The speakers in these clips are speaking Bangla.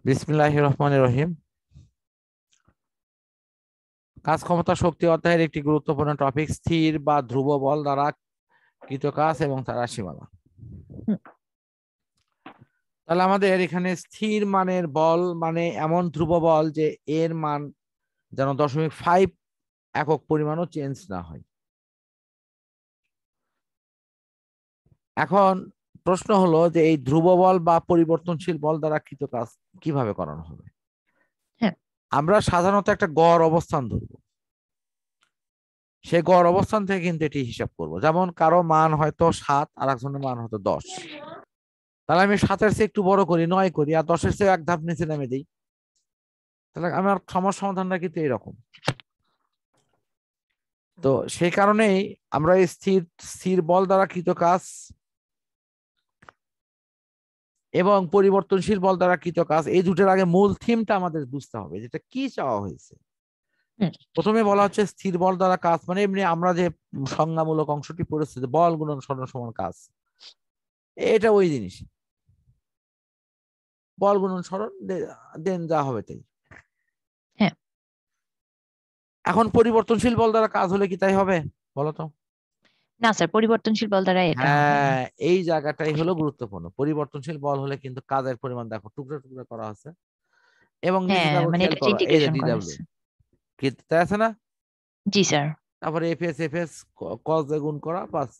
বিসমিল্লাহির রহমানির রহিম। কাজ ক্ষমতা শক্তি অধ্যায়ের একটি গুরুত্বপূর্ণ টপিক স্থির বা ধ্রুব বল দ্বারা কৃত কাজ এবং তার রাশিমালা। তাহলে আমাদের এখানে স্থির মানের বল মানে এমন ধ্রুব বল যে এর মান যেন 0.5 একক পরিমাণও চেঞ্জ না হয়। এখন প্রশ্ন হলো যে এই ধ্রুব বল বা পরিবর্তনশীল বল দ্বারা কৃত কাজ কিভাবে করানো হবে। আমরা সাধারণত একটা গড় অবস্থান ধরব, সে গড় অবস্থান থেকে কিন্তু এটি হিসাব করব। যেমন কারো মান হয়তো 7 আর একজনের মান হয়তো 10, তাহলে আমি 7-এর চেয়ে একটু বড় করি, 9 করি, আর 10-এর চেয়ে এক ধাপ নিচে নামে দিই। তাহলে আমার সমস্যা সমাধানটা কিন্তু এইরকম। তো সেই কারণেই আমরা এই স্থির বল দ্বারা কৃত কাজ এবং পরিবর্তনশীল বল দ্বারা কৃত কাজ, এই দুটোর আগে মূল থিমটা আমাদের বুঝতে হবে, যেটা কি চাওয়া হয়েছে। প্রথমে বলা হচ্ছে স্থির বল দ্বারা কাজ, মানে এমনি আমরা যে সংজ্ঞামূলক অংশটি পড়েছি যে বল গুণন সরণ সমান কাজ, এটা ওই জিনিস। বল গুণন সরণ দেন যা হবে তাই। এখন পরিবর্তনশীল বল দ্বারা কাজ হলে কি তাই হবে বলতো? না স্যার, পরিবর্তনশীল বল দ্বারা এটা হবে না। এই জায়গাটাই হলো গুরুত্বপূর্ণ। পরিবর্তনশীল বল হলে কিন্তু কাজের পরিমাণ দেখো টুকরা টুকরা করা আছে, এবং নিচে দেখো মানে খেয়াল এটা করো এই যে ইন্টিগ্রেশন করা ডিডব্লিউ আছে। কি তাই আছে না? জি স্যার। তারপরে এফএস কস দিয়ে গুণ করা, বাস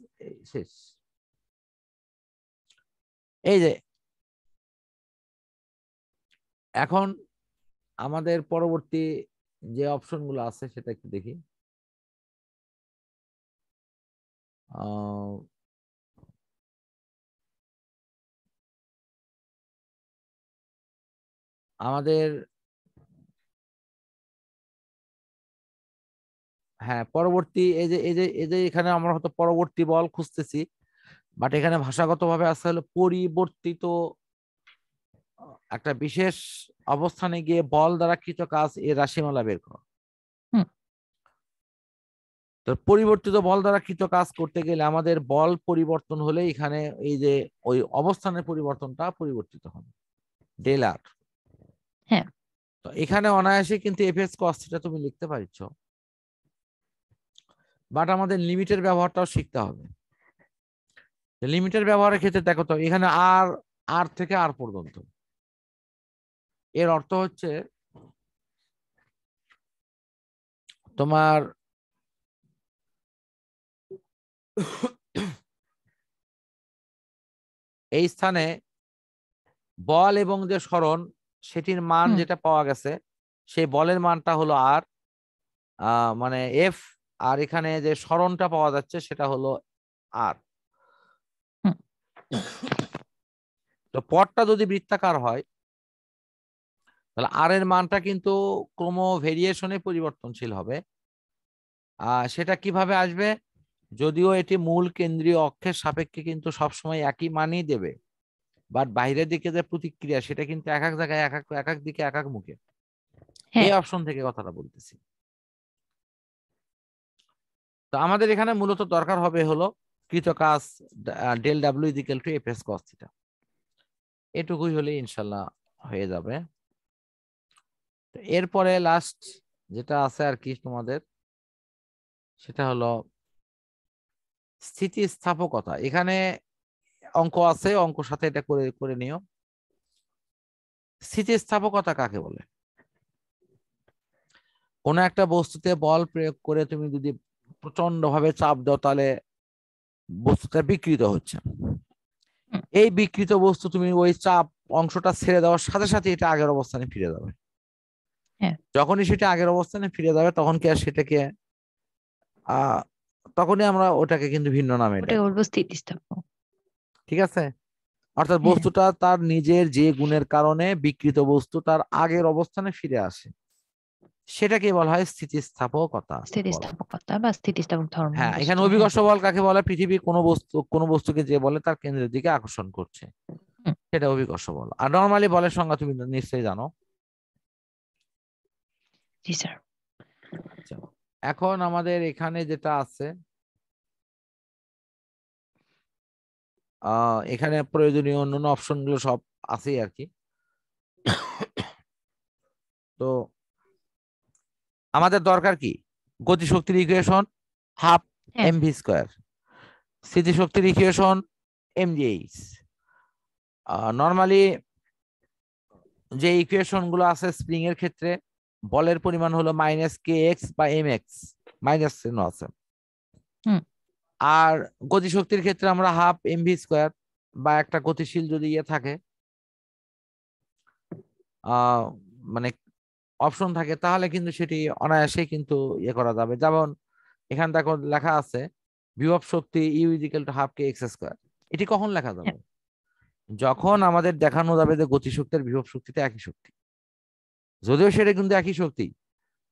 শেষ। এই যে এখন আমাদের পরবর্তী যে অপশন গুলো আছে সেটা একটু দেখি। আমাদের পরবর্তী এই যে এখানে আমরা হয়তো পরবর্তী বল খুঁজতেছি, বাট এখানে ভাষাগতভাবে আসতে হলো পরিবর্তিত একটা বিশেষ অবস্থানে গিয়ে বল দ্বারা কৃত কাজ এর রাশিমালা বের করো। তো পরিবর্তিত বল দ্বারা কৃত কাজ করতে গেলে আমাদের বল পরিবর্তন হলে এখানে এই যে ওই অবস্থানের পরিবর্তনটা পরিবর্তিত হবে, ডেল আর। তো এখানে অনায়াসে কিন্তু এফএস কস থিটা তুমি লিখতে পারছো, বাট আমাদের লিমিটের ব্যবহারটাও শিখতে হবে। লিমিটের ব্যবহারের ক্ষেত্রে দেখো তো এখানে আর থেকে আর পর্যন্ত, এর অর্থ হচ্ছে তোমার এই স্থানে বল এবং যে সরণ সেটির মান যেটা পাওয়া গেছে, সেই বলের মানটা হলো আর, মানে এফ, আর এখানে যে সরণটা পাওয়া যাচ্ছে সেটা হলো আর। তো পথটা যদি বৃত্তাকার হয় তাহলে আর এর মানটা কিন্তু ক্রম ভেরিয়েশনে পরিবর্তনশীল হবে। সেটা কিভাবে আসবে? যদিও এটি মূল কেন্দ্রীয় অক্ষের সাপেক্ষে কিন্তু সবসময় একই মানই দেবে, বাট বাইরের দিকে যে প্রতিক্রিয়া সেটা কিন্তু এক এক জায়গায় এক এক দিকে এক এক মুখে। এই অপশন থেকে কথাটা বলতেছি। তো আমাদের এখানে মূলত দরকার হবে হলো কৃত কাজ del W equal to F S cos theta. এটুকুই হলে ইনশাল্লাহ হয়ে যাবে। এরপরে লাস্ট যেটা আছে আর কি তোমাদের, সেটা হলো স্থিতিস্থাপকতা। এখানে অঙ্ক আছে, অঙ্কর সাথে এটা করে করে নিও। স্থিতিস্থাপকতা কাকে বলে? কোন একটা বস্তুতে বল প্রয়োগ করে তুমি যদি প্রচন্ড ভাবে চাপ দাও তাহলে বস্তুটা বিকৃত হচ্ছে। এই বিকৃত বস্তু তুমি ওই চাপ অংশটা ছেড়ে দেওয়ার সাথে সাথে এটা আগের অবস্থানে ফিরে যাবে। যখনই সেটা আগের অবস্থানে ফিরে যাবে তখন কি আর সেটাকে তখনই আমরা ওটাকে কিন্তু ভিন্ন নামে ডাকবো। ঠিক আছে? অর্থাৎ বস্তুটা তার নিজের যে গুণের কারণে বিকৃত বস্তু তার আগের অবস্থানে ফিরে আসে, সেটাকে বলা হয় স্থিতিস্থাপকতা। স্থিতিস্থাপকতা বা স্থিতিস্থাপক ধর্ম। এখানে অভিকর্ষ বল কাকে বলে? পৃথিবীর কোনো বস্তুকে যে বলে তার কেন্দ্রের দিকে আকর্ষণ করছে, সেটা অভিকর্ষ বল। আর নরমালি বলের সংজ্ঞা তুমি নিশ্চয়ই জানো। জি স্যার। এখন আমাদের এখানে যেটা আছে, এখানে প্রয়োজনীয় অন্যান্য অপশন গুলো সব আছেই আর কি। তো আমাদের দরকার কি? গতিশক্তির ইকুয়েশন হাফ mv স্কয়ার, স্থিতিশক্তির ইকুয়েশন mgh। নরমালি যে ইকুয়েশন গুলো আছে স্প্রিং এর ক্ষেত্রে বলের পরিমাণ হলো -kx বা mx, মাইনাস চিহ্ন আছে। আর গতিশক্তির ক্ষেত্রে আমরা হাফ mv স্কয়ার বা একটা গতিশীল যদি ইয়ে থাকে মানে অপশন থাকে, তাহলে কিন্তু সেটি অনায়াসে কিন্তু ইয়ে করা যাবে। যেমন এখানে দেখো লেখা আছে বিভব শক্তি U is equal to half K X square. এটি কখন লেখা যাবে? যখন আমাদের দেখানো যাবে যে গতিশক্তির বিভব শক্তিতে একই শক্তি, যদিও সেটা কিন্তু একই শক্তি,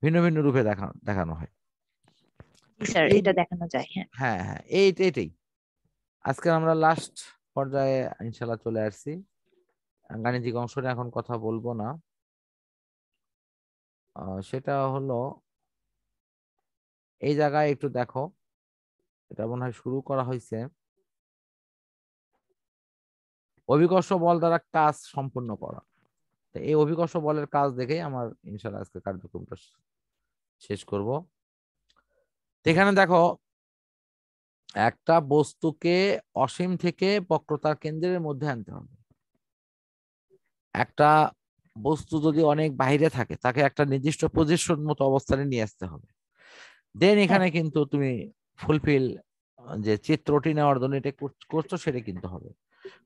ভিন্ন ভিন্ন রূপে দেখানো হয়। স্যার এটা দেখানো যায়। হ্যাঁ হ্যাঁ, এইটাই আজকে আমরা লাস্ট পর্যায়ে ইনশাল্লাহ চলে আসছি। গাণিতিক অংশটা এখন কথা বলবো না, সেটা হলো এই জায়গায় একটু দেখো, এটা মনে হয় শুরু করা হয়েছে অভিকর্ষ বল দ্বারা কাজ সম্পূর্ণ করা। এই অভিকর্ষ বলের কাজ দেখেই আমার ইনশাল্লাহ আজকে কার্যক্রমটা শেষ করব। এখানে দেখো একটা বস্তুকে অসীম থেকে বক্রতার কেন্দ্রের মধ্যে আনতে হবে। একটা বস্তু যদি অনেক বাইরে থাকে তাকে একটা নির্দিষ্ট পজিশন মতো অবস্থানে নিয়ে আসতে হবে। দেন এখানে কিন্তু তুমি ফুলফিল যে চিত্রটি নেওয়ার জন্য এটা করছো সেটা কিন্তু হবে,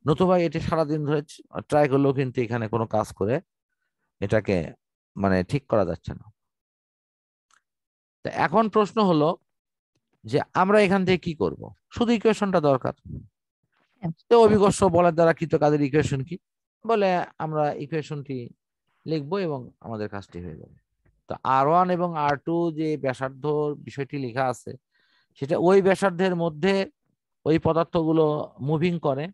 নতুবা এটি সারাদিন ধরে ট্রাই করলেও কিন্তু এখানে কোনো কাজ করে এটাকে মানে ঠিক করা যাচ্ছে না। এখন প্রশ্ন হলো যে আমরা এখান থেকে কি করব? শুধু ইকুয়েশনটা দরকার। তো অভিকর্ষ বলের দ্বারা কৃত কাজের ইকুয়েশন কি? বলে আমরা ইকুয়েশনটি লিখবো এবং আমাদের কাজটি হয়ে যাবে। তো R1 এবং R2 যে ব্যাসার্ধ বিষয়টি লেখা আছে সেটা ওই ব্যাসার্ধের মধ্যে ওই পদার্থগুলো মুভিং করে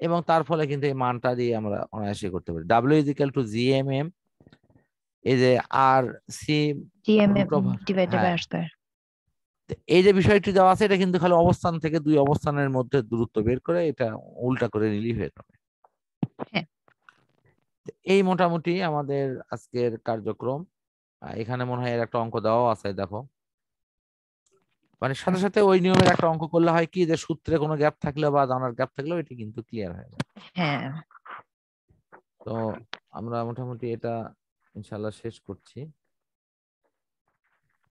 এবং তার ফলে কিন্তু এই মানটা দিয়ে আমরা অনায়াসে করতে পারি। W ইজিক্যাল টু GMM, এই যে আর সি ডিভাইডেড বাই r স্কয়ার। এই যে বিষয়টি দেওয়া আছে এটা কিন্তু খালি অবস্থান থেকে দুই অবস্থানের মধ্যে দূরত্ব বের করে এটা উল্টা করে নিলেই হয়ে যাবে। এই মোটামুটি আমাদের আজকের কার্যক্রম। এখানে মনে হয় এর একটা অঙ্ক দেওয়া আছে, দেখো মানে সাথে সাথে ওই নিয়মের একটা অঙ্ক করলে হয় কি যে সূত্রে কোনো গ্যাপ থাকলে বা জানার গ্যাপ থাকলেও এটি কিন্তু ক্লিয়ার হয়ে যায়। তো আমরা মোটামুটি এটা ইনশাল্লাহ শেষ করছি।